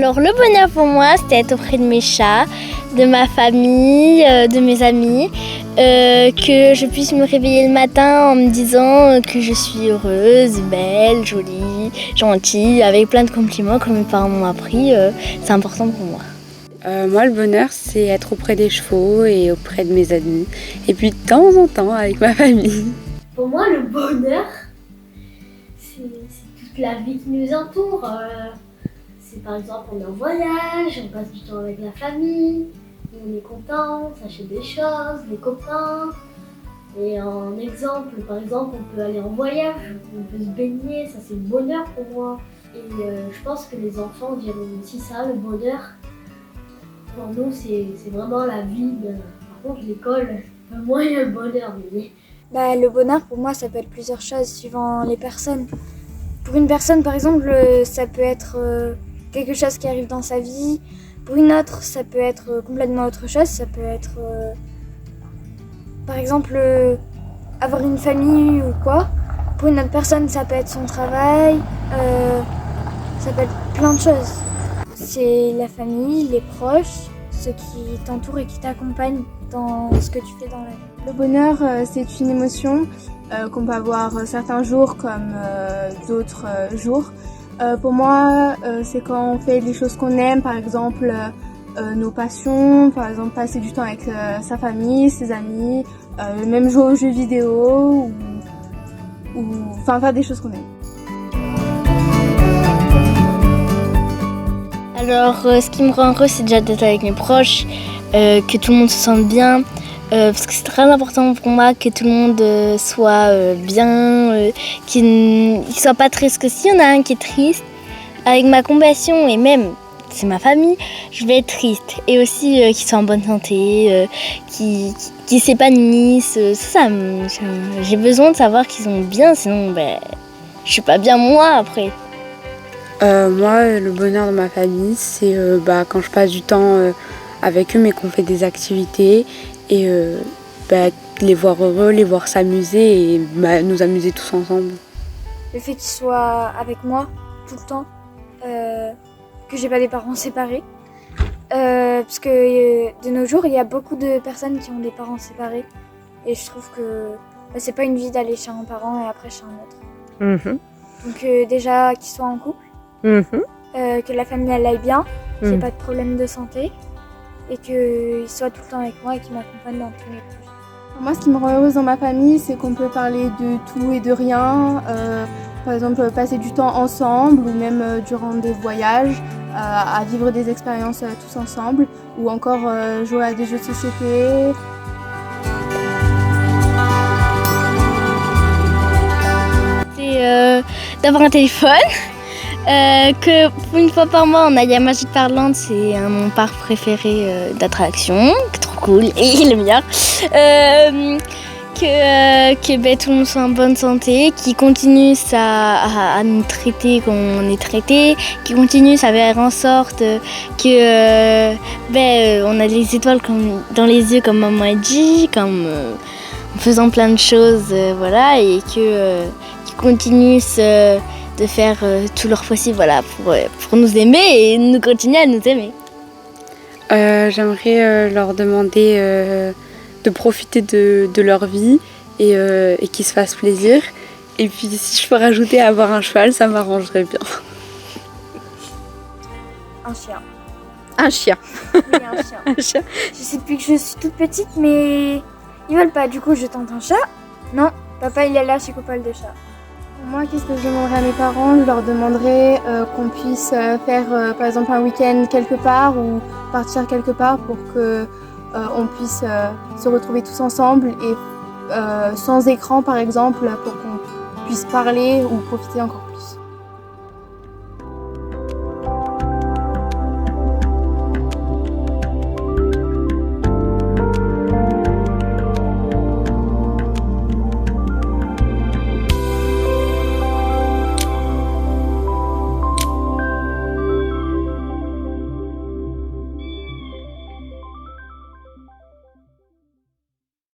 Alors le bonheur pour moi, c'était être auprès de mes chats, de ma famille, de mes amis, que je puisse me réveiller le matin en me disant que je suis heureuse, belle, jolie, gentille, avec plein de compliments comme mes parents m'ont appris. C'est important pour moi. Moi, le bonheur, c'est être auprès des chevaux et auprès de mes amis. Et puis de temps en temps avec ma famille. Pour moi, le bonheur, c'est toute la vie qui nous entoure. C'est par exemple, on est en voyage, on passe du temps avec la famille, on est content, on s'achète des choses, les copains. Et en exemple, par exemple, on peut aller en voyage, on peut se baigner, ça c'est le bonheur pour moi. Et je pense que les enfants diront aussi ça, le bonheur. Pour nous, c'est vraiment la vie. Par contre, l'école, moi, il y a le bonheur. Mais... le bonheur, pour moi, ça peut être plusieurs choses suivant les personnes. Pour une personne, par exemple, ça peut être quelque chose qui arrive dans sa vie. Pour une autre, ça peut être complètement autre chose. Ça peut être, par exemple, avoir une famille ou quoi. Pour une autre personne, ça peut être son travail. Ça peut être plein de choses. C'est la famille, les proches, ceux qui t'entourent et qui t'accompagnent dans ce que tu fais dans la vie. Le bonheur, c'est une émotion qu'on peut avoir certains jours comme d'autres jours. Pour moi, c'est quand on fait les choses qu'on aime, par exemple nos passions, par exemple passer du temps avec sa famille, ses amis, même jouer aux jeux vidéo ou faire des choses qu'on aime. Alors ce qui me rend heureuse, c'est déjà d'être avec mes proches, que tout le monde se sente bien. Parce que c'est très important pour moi que tout le monde soit bien, qu'il ne soit pas triste. Que s'il y en a un qui est triste, avec ma compassion et même, c'est ma famille, je vais être triste. Et aussi qu'ils soient en bonne santé, qu'ils s'épanouissent. J'ai besoin de savoir qu'ils sont bien, sinon je suis pas bien moi après. Moi, le bonheur de ma famille, c'est quand je passe du temps avec eux, mais qu'on fait des activités. Et les voir heureux, les voir s'amuser et nous amuser tous ensemble. Le fait qu'ils soient avec moi tout le temps, que j'ai pas des parents séparés, parce que de nos jours il y a beaucoup de personnes qui ont des parents séparés et je trouve que c'est pas une vie d'aller chez un parent et après chez un autre. Donc déjà qu'ils soient en couple, que la famille elle aille bien, qu'il n'y ait pas de problème de santé. Et qu'ils soient tout le temps avec moi et qu'ils m'accompagnent dans tous mes projets. Moi, ce qui me rend heureuse dans ma famille, c'est qu'on peut parler de tout et de rien. Par exemple, passer du temps ensemble ou même durant des voyages, à vivre des expériences tous ensemble ou encore jouer à des jeux de société. C'est d'avoir un téléphone. Que une fois par mois on aille à Magic Parland, c'est mon parc préféré d'attraction, trop cool et le meilleur. Que tout le monde soit en bonne santé, qu'ils continuent à nous traiter comme on est traité, qu'ils continuent à faire en sorte que on a les étoiles dans les yeux comme maman a dit, comme en faisant plein de choses, voilà, et qu'ils continuent de faire tout leur possible pour nous aimer et nous continuer à nous aimer. J'aimerais leur demander de profiter de leur vie et qu'ils se fassent plaisir. Et puis si je peux rajouter avoir un cheval, ça m'arrangerait bien. Un chien. Un chien. Oui, un chien. Un chien. Je sais plus que je suis toute petite, mais ils veulent pas. Du coup, je tente un chat. Non, papa il est là chez Coupole de chat. Moi, qu'est-ce que je demanderais à mes parents? Je leur demanderais qu'on puisse faire par exemple un week-end quelque part ou partir quelque part pour que on puisse se retrouver tous ensemble et sans écran par exemple pour qu'on puisse parler ou profiter encore plus.